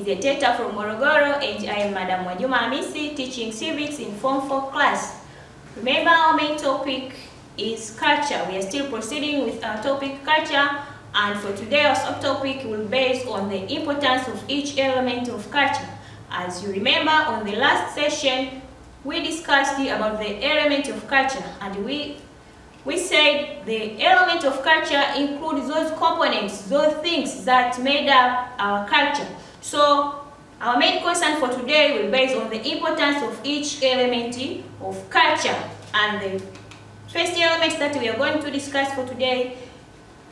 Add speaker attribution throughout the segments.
Speaker 1: is a Teta from Morogoro, and I am Madam Mwajuma teaching civics in Form 4 class. Remember, our main topic is culture. We are still proceeding with our topic culture, and for today our subtopic will be based on the importance of each element of culture. As you remember, on the last session we discussed about the element of culture, and we said the element of culture includes those components, those things that made up our culture. So our main concern for today will be based on the importance of each element of culture. And the first element that we are going to discuss for today,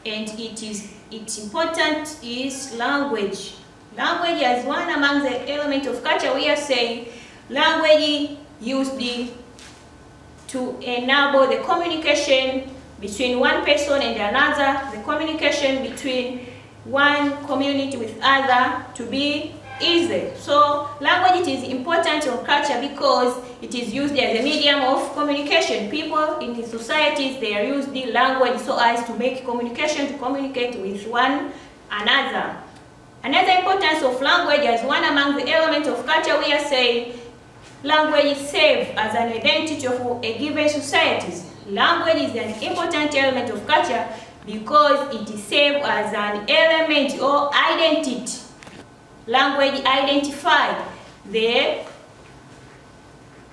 Speaker 1: and it's important, is language. Language is one among the elements of culture. We are saying language used to enable the communication between one person and another, the communication between one community with other to be easy. So language is important in culture because it is used as a medium of communication. People in the societies, they are using language so as to make communication, to communicate with one another. Another importance of language as one among the elements of culture, we are saying language serves as an identity of a given society. Language is an important element of culture because it serves as an element or identity. Language identifies the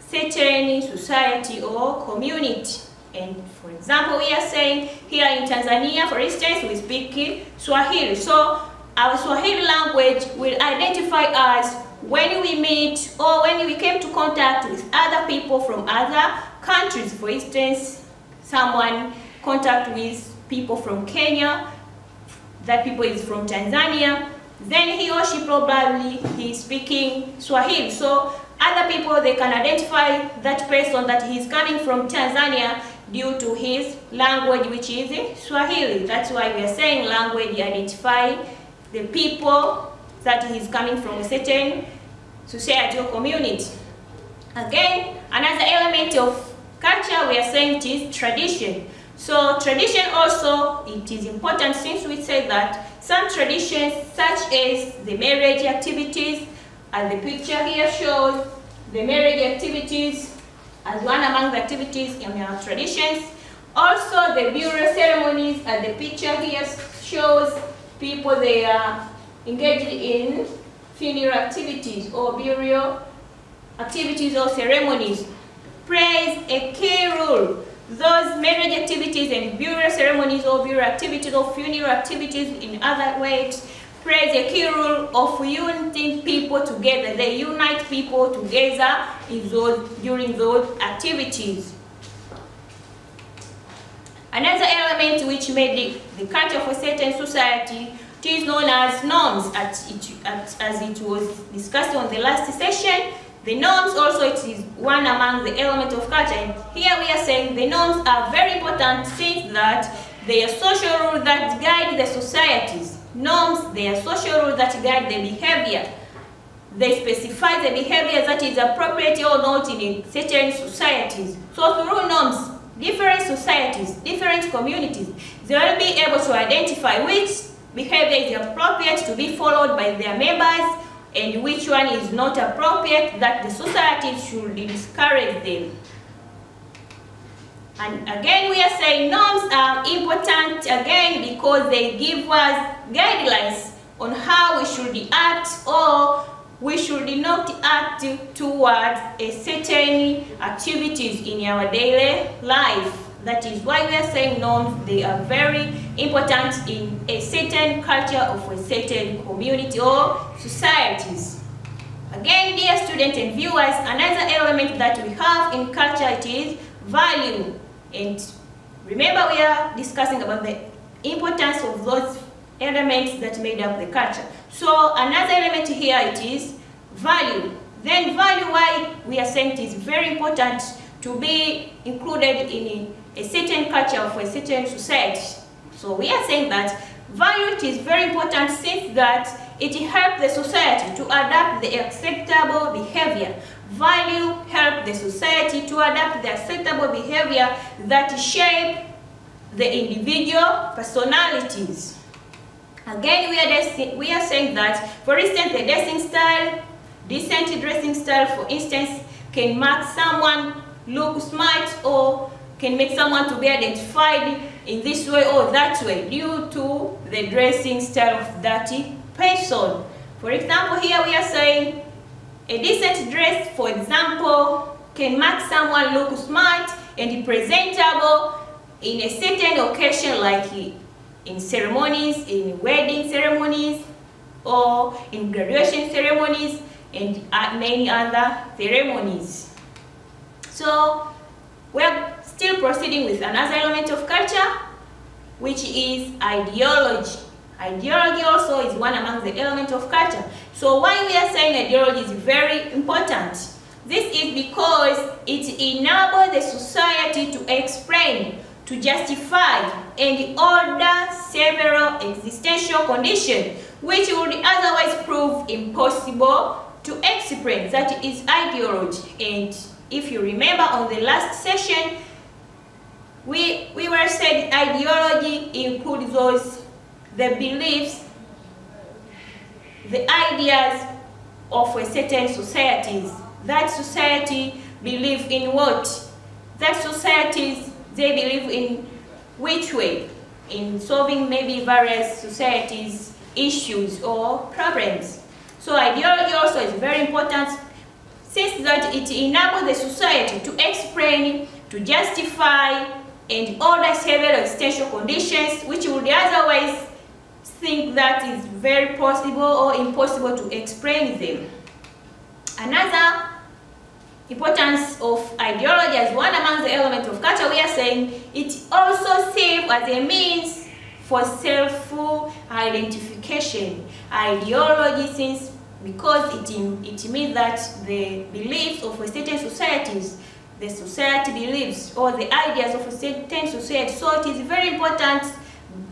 Speaker 1: certain society or community. And for example, we are saying here in Tanzania, for instance, we speak Swahili. So our Swahili language will identify us when we meet or when we came to contact with other people from other countries. For instance, someone contact with people from Kenya, that people is from Tanzania, then he or she probably is speaking Swahili. So other people, they can identify that person that he is coming from Tanzania due to his language, which is Swahili. That's why we are saying language identify the people that he is coming from a certain society or community. Again, another element of culture, we are saying it is tradition. So tradition also, it is important since we say that some traditions such as the marriage activities, as the picture here shows, the marriage activities as one among the activities in our traditions. Also the burial ceremonies, as the picture here shows, people they are engaged in funeral activities or burial activities or ceremonies, plays a key role. Those marriage activities and burial ceremonies or burial activities or funeral activities in other ways plays a key role of uniting people together. They unite people together during those activities. Another element which made the culture of a certain society, it is known as norms, as it was discussed on the last session. The norms also, it is one among the elements of culture. And here we are saying the norms are very important since that they are social rules that guide the societies. Norms, they are social rules that guide the behavior. They specify the behavior that is appropriate or not in certain societies. So through norms, different societies, different communities, they will be able to identify which behavior is appropriate to be followed by their members and which one is not appropriate, that the society should discourage them. And again, we are saying norms are important again because they give us guidelines on how we should act or we should not act towards a certain activities in our daily life. That is why we are saying norms, they are very important in a certain culture of a certain community or societies. Again, dear students and viewers, another element that we have in culture, it is value. And remember, we are discussing about the importance of those elements that made up the culture. So another element here, it is value. Then value, why we are saying it is very important to be included in a certain culture of a certain society. So we are saying that value, it is very important since that it helps the society to adapt the acceptable behavior. Value helps the society to adapt the acceptable behavior that shape the individual personalities. Again, we are saying that, for instance, the dressing style, decent dressing style, for instance, can make someone look smart or can make someone to be identified in this way or that way due to the dressing style of that person. For example, here we are saying a decent dress, for example, can make someone look smart and presentable in a certain occasion, like in ceremonies, in wedding ceremonies, or in graduation ceremonies, and many other ceremonies. So we are still proceeding with another element of culture, which is ideology. Ideology also is one among the elements of culture. So why we are saying ideology is very important? This is because it enables the society to explain, to justify, and order several existential conditions which would otherwise prove impossible to explain. That is ideology. And if you remember on the last session, we were saying ideology includes the beliefs, the ideas of a certain society. That society believe in what? That societies, they believe in which way? In solving maybe various societies' issues or problems. So ideology also is very important, since that it enables the society to explain, to justify, and order several existential conditions which would otherwise think that is very possible or impossible to explain them. Another importance of ideology as one among the elements of culture, we are saying it also serves as a means for self-identification. Ideology, because it means that the beliefs of a certain societies, the society beliefs or the ideas of a certain society. So it is very important,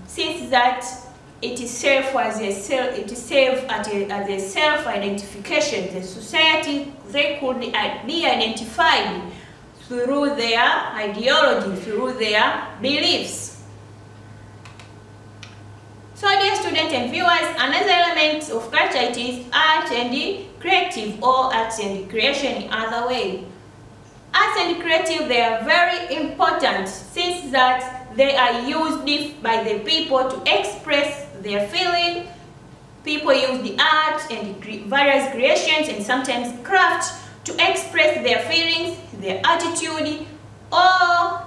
Speaker 1: since that it is served as a self-identification. The society, they could be identified through their ideology, through their beliefs. So dear students and viewers, another element of culture, it is art and creative, or arts and creation in other way. Arts and creative, they are very important, since that they are used by the people to express their feeling. People use the art and various creations and sometimes crafts to express their feelings, their attitude, or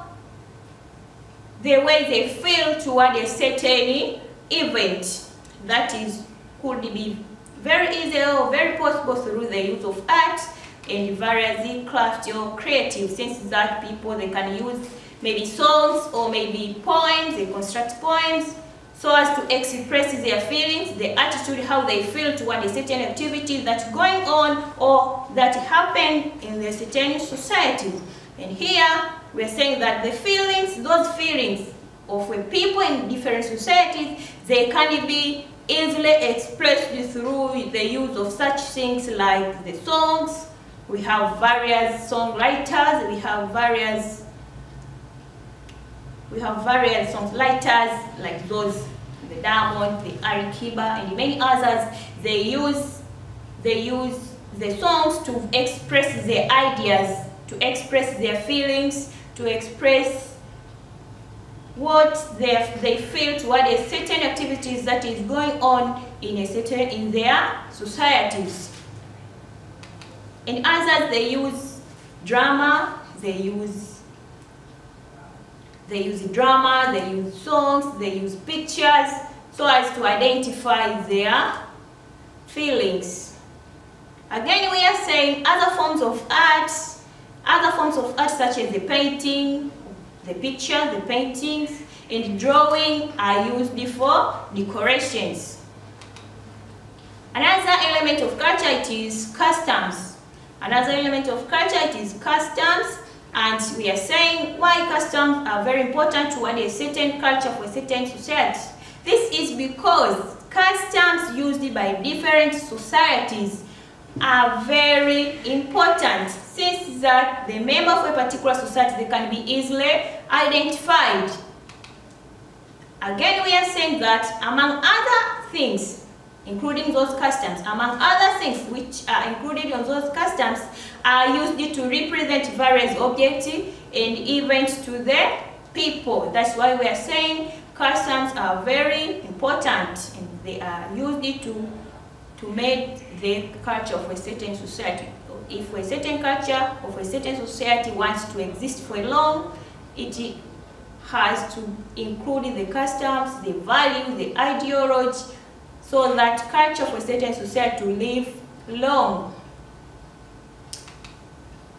Speaker 1: the way they feel toward a certain event. That is could be very easy or very possible through the use of art and various crafts or creative, since that people, they can use maybe songs or maybe poems, they construct poems so as to express their feelings, their attitude, how they feel toward a certain activity that's going on or that happened in the certain society. And here we're saying that the feelings, those feelings of people in different societies, they can be easily expressed through the use of such things like the songs. We have various songwriters, we have various songwriters like those, the Diamond, the Arikiba, and many others. They use the songs to express their ideas, to express their feelings, to express what they feel toward a certain activities that is going on in their societies. And others, they use drama, they use drama, they use songs, they use pictures, so as to identify their feelings. Again, we are saying other forms of art such as the painting, the picture, the paintings, and drawing are used for decorations. Another element of culture, it is customs. Another element of culture, it is customs. And we are saying why customs are very important to a certain culture for a certain society. This is because customs used by different societies are very important, since that the member of a particular society, they can be easily identified. Again, we are saying that among other things, including those customs, among other things which are included on those customs are used to represent various objects and events to the people. That's why we are saying customs are very important, and they are used to make the culture of a certain society. If a certain culture of a certain society wants to exist for long, it has to include the customs, the values, the ideology, so that culture of a certain society will live long.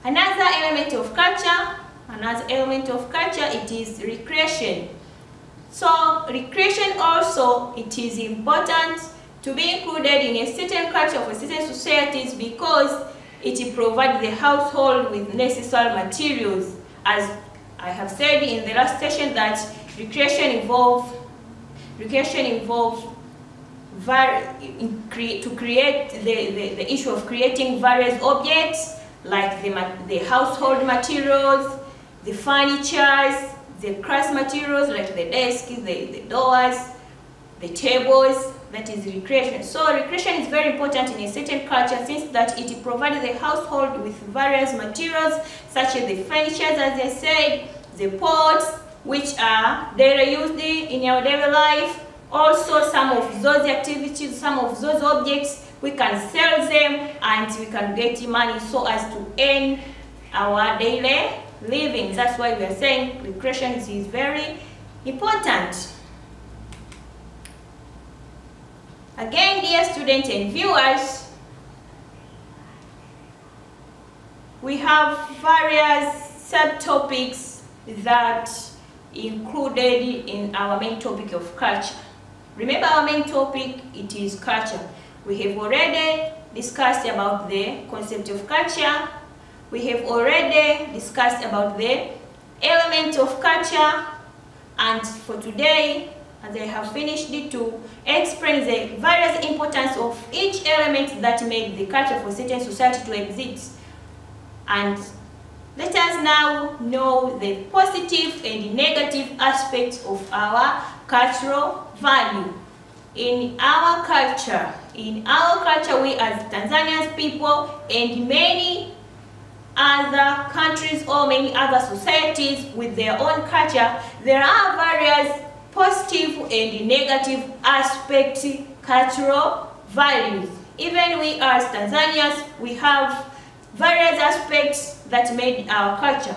Speaker 1: Another element of culture, it is recreation. So recreation also, it is important to be included in a certain culture of a certain societies because it provides the household with necessary materials. As I have said in the last session, that recreation involves to create the issue of creating various objects like the household materials, the furnitures, the craft materials like the desks, the doors, the tables. That is recreation. So recreation is very important in a certain culture since that it provides the household with various materials such as the furniture, as I said, the pots, which are daily used in our daily life. Also, some of those activities, some of those objects, we can sell them and we can get money so as to earn our daily living. That's why we are saying recreation is very important. Again, dear students and viewers, we have various subtopics that included in our main topic of culture. Remember, our main topic, it is culture. We have already discussed about the concept of culture. We have already discussed about the element of culture. And for today, as I have finished to explain the various importance of each element that made the culture for a certain society to exist. And let us now know the positive and negative aspects of our cultural value. In our culture, we as Tanzanian people and many other countries or many other societies with their own culture, there are various positive and negative aspects, cultural values. Even we as Tanzanians, we have various aspects that made our culture.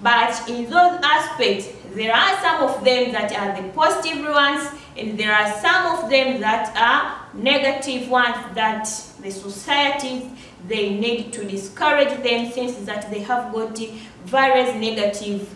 Speaker 1: But in those aspects, there are some of them that are the positive ones, and there are some of them that are negative ones that the societies, they need to discourage them since that they have got various negative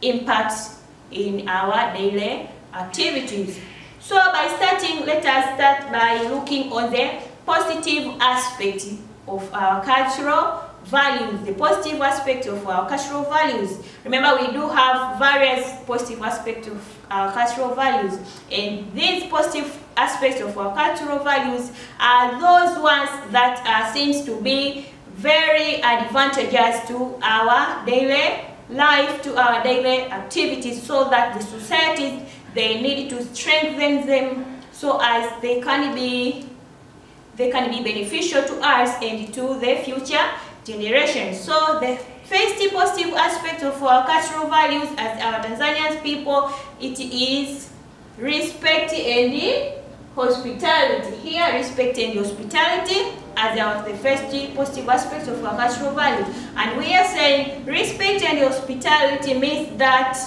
Speaker 1: impacts in our daily activities. So by starting, let us start by looking on the positive aspect of our cultural values, the positive aspect of our cultural values. Remember, we do have various positive aspects of our cultural values, and these positive aspects of our cultural values are those ones that seems to be very advantageous to our daily life, to our daily activities, so that the societies, they need to strengthen them so as they can be beneficial to us and to the future generations. So the first positive aspect of our cultural values as our Tanzanian people, it is respect and hospitality. Here, respect and hospitality as the first positive aspect of our cultural values. And we are saying respect and hospitality means that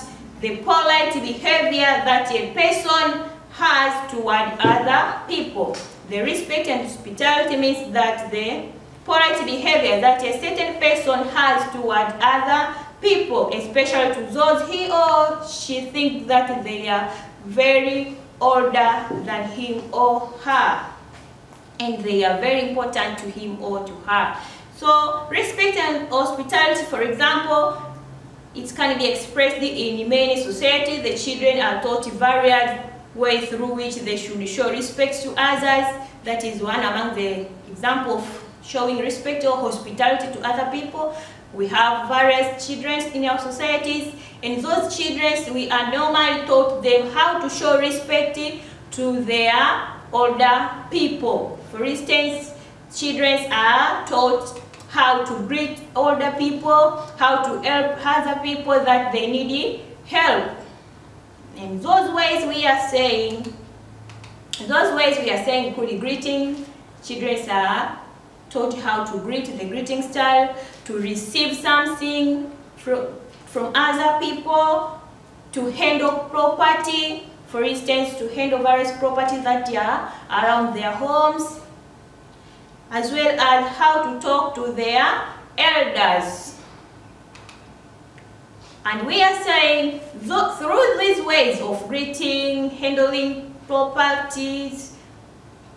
Speaker 1: the polite behavior that a person has toward other people. The respect and hospitality means that the polite behavior that a certain person has toward other people, especially to those he or she thinks that they are very older than him or her, and they are very important to him or to her. So respect and hospitality, for example, it can be expressed in many societies. The children are taught various ways through which they should show respect to others. That is one among the examples of showing respect or hospitality to other people. We have various children in our societies, and those children, we are normally taught them how to show respect to their older people. For instance, children are taught how to greet older people, how to help other people that they need help. And those ways we are saying, including greeting. Children are taught how to greet, the greeting style, to receive something from other people, to handle property, for instance, to handle various properties that are around their homes, as well as how to talk to their elders. And we are saying through these ways of greeting, handling properties,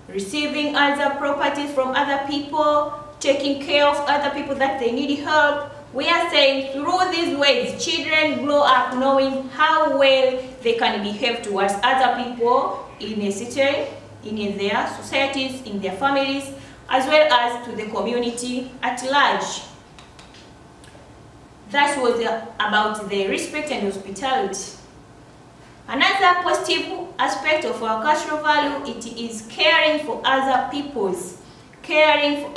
Speaker 1: receiving other properties from other people, taking care of other people that they need help, we are saying through these ways, children grow up knowing how well they can behave towards other people in a city, in their societies, in their families, as well as to the community at large. That was about the respect and hospitality. Another positive aspect of our cultural value, it is caring for other people's and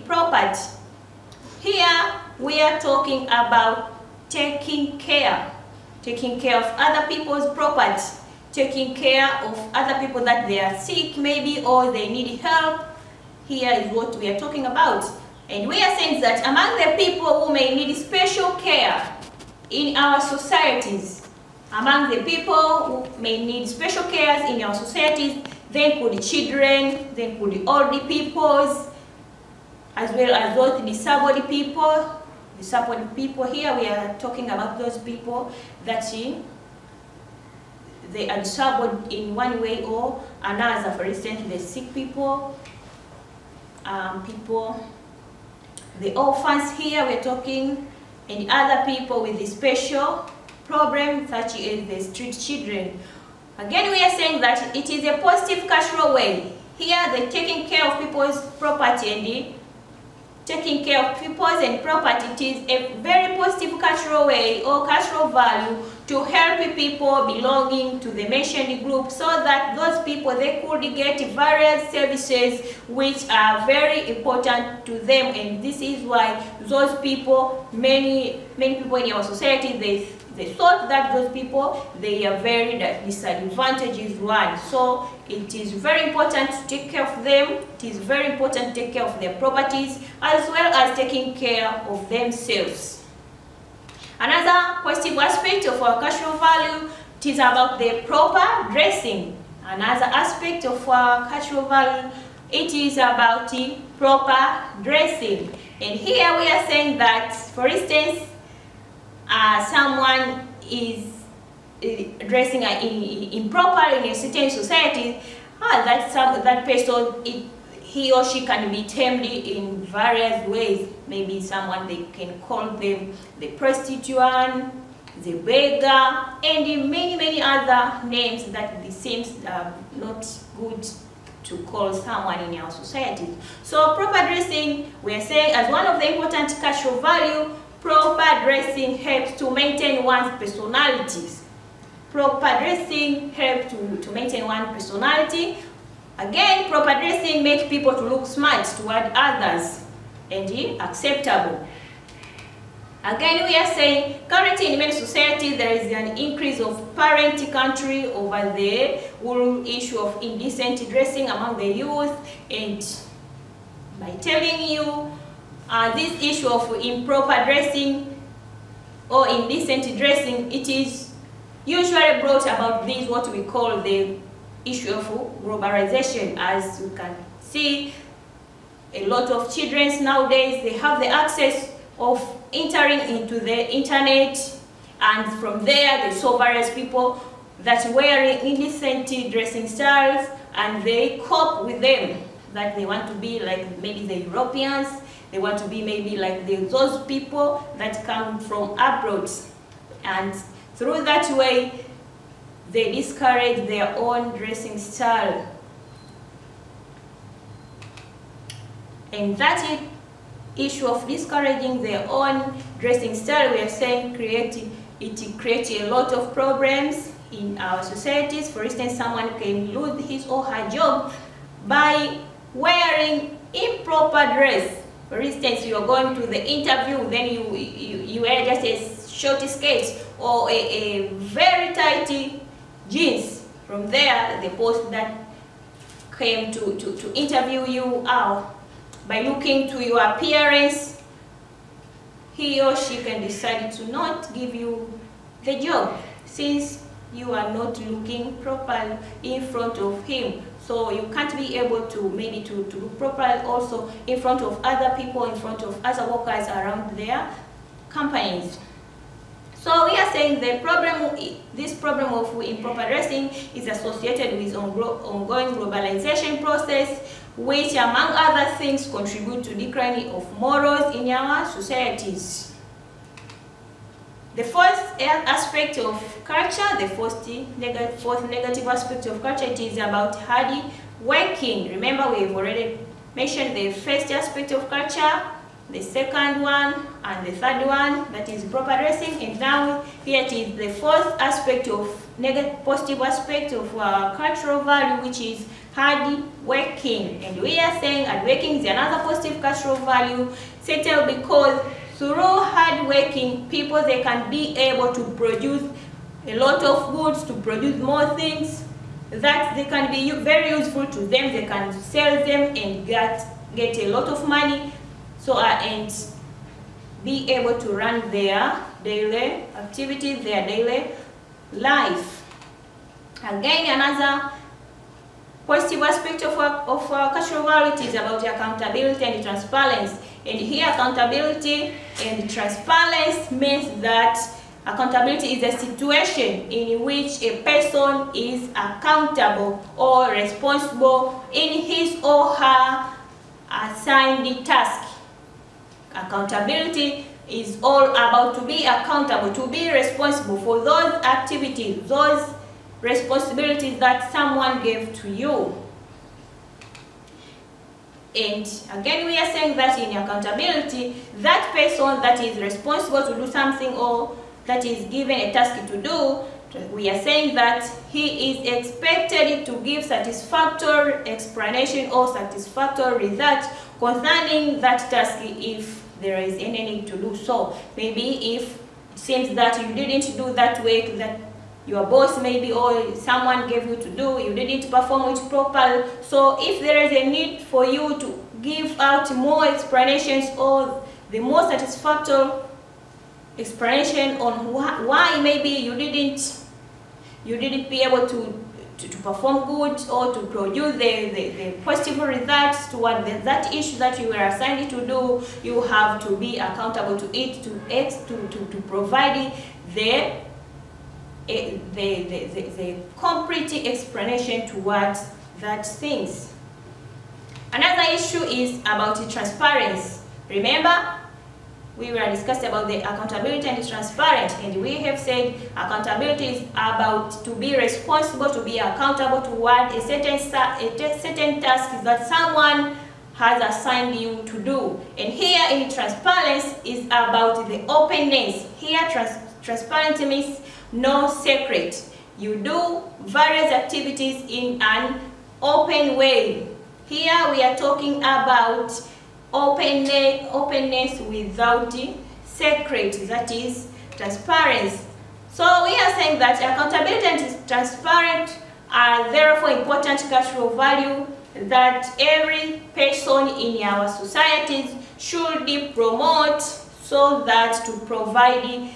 Speaker 1: property. Here we are talking about taking care of other people's property, taking care of other people that they are sick maybe, or they need help. Here is what we are talking about. And we are saying that among the people who may need special care in our societies, among the people who may need special care in our societies, then could children, then could older peoples, as well as those disabled people. Disabled people, here we are talking about those people that they are disabled in one way or another. For instance, the sick people, the orphans here we're talking, and other people with the special problems such as the street children. Again, we are saying that it is a positive cultural way. Here, the taking care of people's property and taking care of people's and property, it is a very positive cultural way or cultural value to help people belonging to the mentioned group, so that those people, they could get various services which are very important to them. And this is why those people, many people in our society, they thought that those people, they are very disadvantaged ones. So it is very important to take care of them. It is very important to take care of their properties, as well as taking care of themselves. Another positive aspect of our cultural value, it is about the proper dressing. Another aspect of our cultural value, it is about the proper dressing. And here we are saying that, for instance, someone is dressing improperly in a certain society, that person, he or she can be termed in various ways. Maybe someone, they can call them the prostitute, the beggar, and many other names that it seems not good to call someone in our society. So proper dressing, we are saying, as one of the important cultural value, proper dressing helps to maintain one's personalities. Proper dressing helps to maintain one's personality. Again, proper dressing makes people to look smart toward others and acceptable. Again, we are saying, currently in many societies, there is an increase of parent country over the whole issue of indecent dressing among the youth. And by telling you, this issue of improper dressing or indecent dressing, it is usually brought about this, what we call the issue of globalization. As you can see, a lot of children nowadays, they have the access of entering into the internet, and from there they saw various people that wearing indecent dressing styles, and they cope with them, that they want to be like maybe the Europeans, they want to be maybe like those people that come from abroad, and through that way they discourage their own dressing style. And that issue of discouraging their own dressing style, we are saying it creates a lot of problems in our societies. For instance, someone can lose his or her job by wearing improper dress. For instance, you are going to the interview, then you wear just a short skirt or a very tight jeans. From there, the post that came to interview you out, by looking to your appearance, he or she can decide to not give you the job, since you are not looking properly in front of him. So you can't be able to maybe to look properly also in front of other people, in front of other workers around their companies. So we are saying this problem of improper dressing is associated with ongoing globalization process, which among other things contribute to decline of morals in our societies. The fourth aspect of culture, the fourth negative aspect of culture, it is about hard working. Remember, we've already mentioned the first aspect of culture, the second one, and the third one, that is proper dressing. And now here it is the fourth aspect of positive aspect of cultural value, which is hard working. And we are saying hard working is another positive cultural value, settled because through hard working, people, they can be able to produce a lot of goods, to produce more things that they can be very useful to them. They can sell them and get a lot of money, so and be able to run their daily activities, their daily life. Again, another positive aspect of our cultural value is about accountability and transparency. And here, accountability and transparency means that accountability is a situation in which a person is accountable or responsible in his or her assigned task. Accountability is all about to be accountable, to be responsible for those activities, those responsibilities that someone gave to you. And again, we are saying that in accountability, that person that is responsible to do something or that is given a task to do, we are saying that he is expected to give satisfactory explanation or satisfactory result concerning that task if there is any need to do so. Maybe if it seems that you didn't do that work that your boss maybe or someone gave you to do, you didn't perform it properly. So if there is a need for you to give out more explanations or the more satisfactory explanation on why maybe you didn't be able to perform good or to produce the positive results toward that issue that you were assigned to do, you have to be accountable to it, to provide the complete explanation towards that things. Another issue is about transparency. Remember, we were discussing about the accountability and transparency, and we have said accountability is about to be responsible, to be accountable toward a certain task that someone has assigned you to do. And here in transparency is about the openness. Here transparency means no secret. You do various activities in an open way. Here we are talking about openness without secret, that is transparency. So we are saying that accountability and transparency are therefore important cultural value that every person in our societies should promote, so that to provide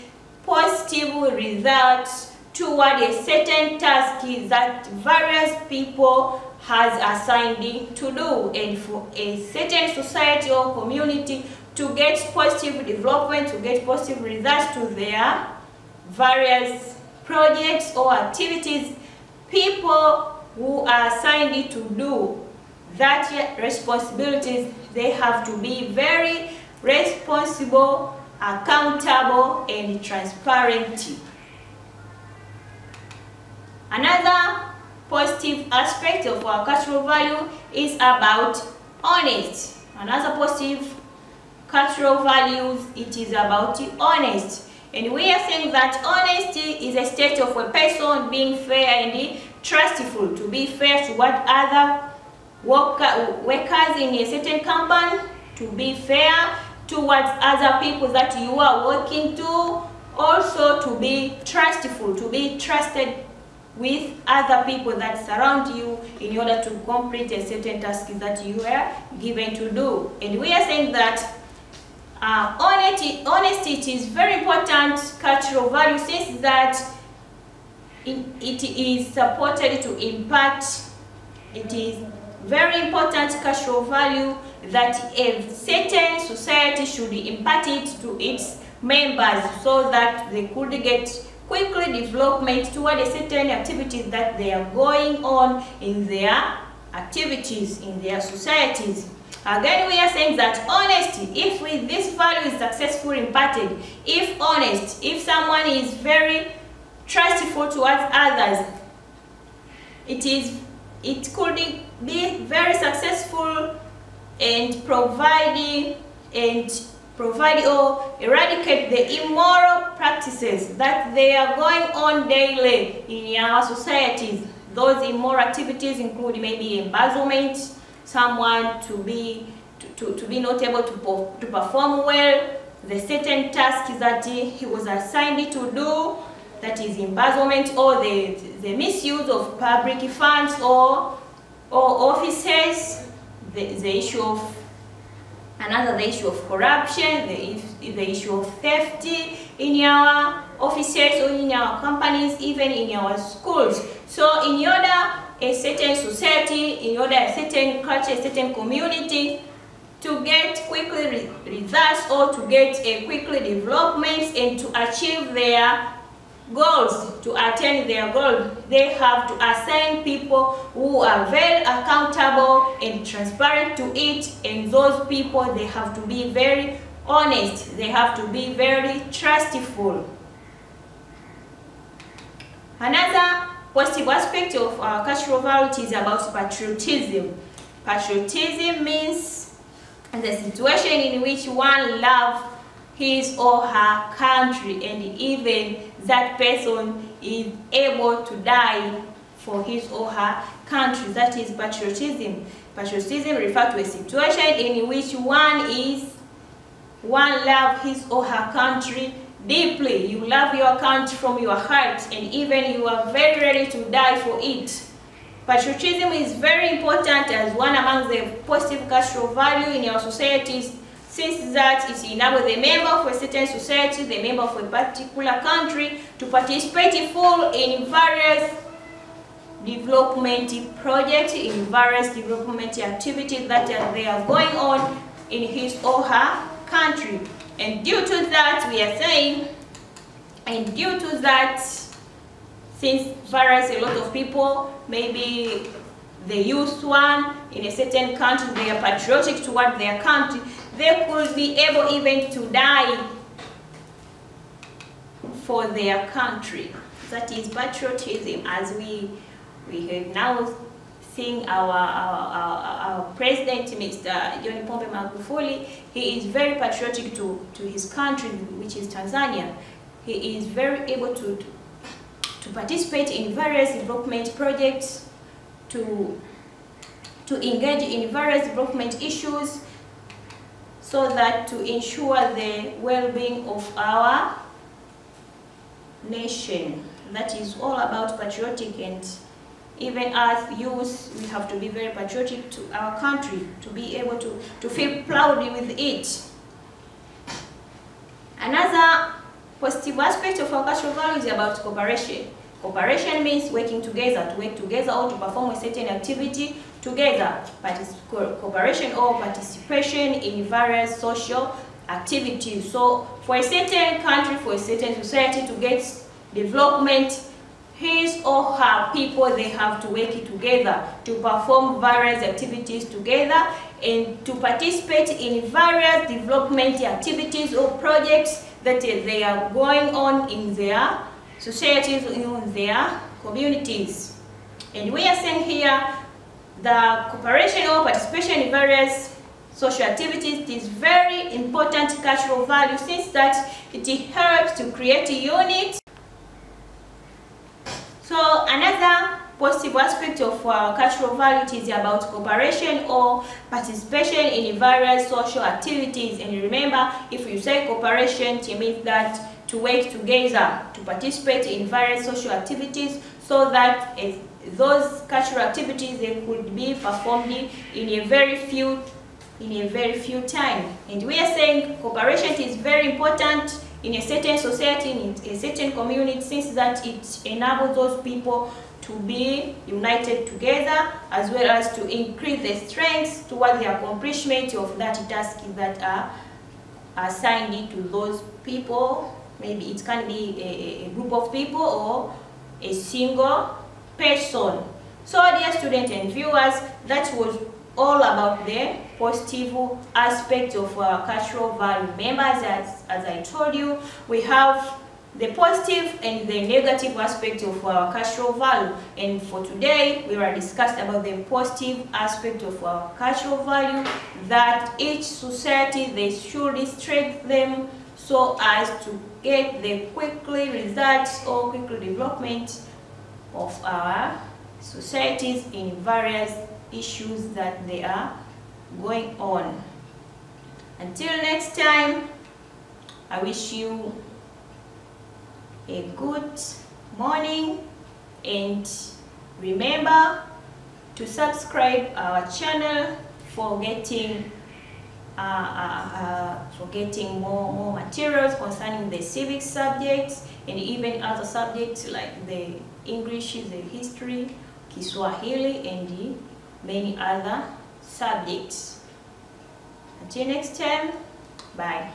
Speaker 1: positive results toward a certain task that various people has assigned to do, and for a certain society or community to get positive development, to get positive results to their various projects or activities. People who are assigned to do that responsibilities, they have to be very responsible, accountable, and transparent. Another positive aspect of our cultural value is about honesty. Another positive cultural values, it is about honesty. And we are saying that honesty is a state of a person being fair and trustful, to be fair to what other workers in a certain company, to be fair towards other people that you are working to, also to be trustful, to be trusted with other people that surround you in order to complete a certain task that you are given to do. And we are saying that honesty is very important cultural value, since that it is supported to impact. It is very important cultural value that a certain society should impart it to its members, so that they could get quickly development toward a certain activities that they are going on in their activities, in their societies. Again, we are saying that honesty, if this value is successfully imparted, if honest, if someone is very trustful towards others, it could be very successful and provide or eradicate the immoral practices that they are going on daily in our societies. Those immoral activities include maybe embezzlement, someone to be not able to perform well the certain tasks that he was assigned to do, that is embezzlement, or the misuse of public funds or offices, the issue of the issue of corruption, the issue of theft in our offices or in our companies, even in our schools. So in order a certain society, in order a certain culture, a certain community to get quickly results or to get a quickly development and to achieve their goals, to attain their goals, they have to assign people who are very accountable and transparent to it, and those people, they have to be very honest, they have to be very trustful. Another positive aspect of our cultural value is about patriotism. Patriotism means the situation in which one loves his or her country, and even that person is able to die for his or her country. That is patriotism. Patriotism refers to a situation in which one loves his or her country deeply. You love your country from your heart, and even you are very ready to die for it. Patriotism is very important as one among the positive cultural value in our societies, since that it enables the member of a certain society, the member of a particular country, to participate fully in various development projects, in various development activities that they are going on in his or her country. And due to that, we are saying, and due to that, since a lot of people, maybe the youth one in a certain country, they are patriotic toward their country, they could be able even to die for their country. That is patriotism, as we have now seen our president, Mr. John Pombe Magufuli. He is very patriotic to his country, which is Tanzania. He is very able to participate in various development projects, to engage in various development issues, so that to ensure the well-being of our nation. That is all about patriotic, and even as youth, we have to be very patriotic to our country, to be able to feel proud with it. Another positive aspect of our cultural value is about cooperation. Cooperation means working together, to work together or to perform a certain activity together. Cooperation or participation in various social activities. So for a certain country, for a certain society to get development, his or her people, they have to work together to perform various activities together and to participate in various development activities or projects that they are going on in their societies, in their communities. And we are saying here the cooperation or participation in various social activities. It is very important cultural value since that it helps to create a unit. So another positive aspect of cultural value is about cooperation or participation in various social activities. And remember, if you say cooperation, it means that to work together to participate in various social activities, so that those cultural activities they could be performed in a very few time. And we are saying cooperation is very important in a certain society, in a certain community, since that it enables those people to be united together, as well as to increase the strength towards the accomplishment of that task that are assigned to those people. Maybe it can be a group of people or a single person. So dear students and viewers, that was all about the positive aspect of cultural value. Remember, as I told you, we have the positive and the negative aspect of cultural value. And for today, we will discuss about the positive aspect of cultural value, that each society, they should strengthen them so as to get the quickly results or quickly development of our societies in various issues that they are going on. Until next time, I wish you a good morning, and remember to subscribe our channel for getting more materials concerning the civics subjects and even other subjects like the English, the history, Kiswahili, and many other subjects. Until next time, bye.